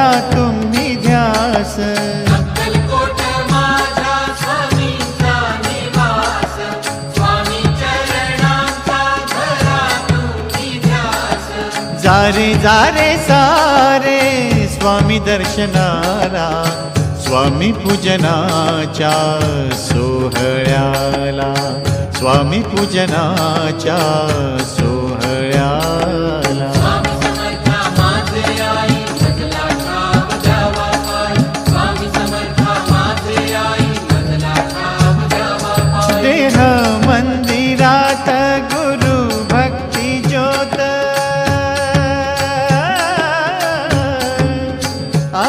धरा तुम्ही ध्यास. अक्कलकोट माझ्या स्वामींचा निवास, स्वामी चरणांचा धरा तुम्ही ध्यास. जारे जारे सारे स्वामी दर्शनाला, स्वामी पूजनाच्या सोहळ्याला, स्वामी पूजनाच्या सोहळ्याला. स्वामी समर्था माझे आई मजला ठाव द्यावा पाय, स्वामी समर्था माझे आई मजला ठाव द्यावा पाय. देह मंदिरात गुरु भक्ती ज्योत, आ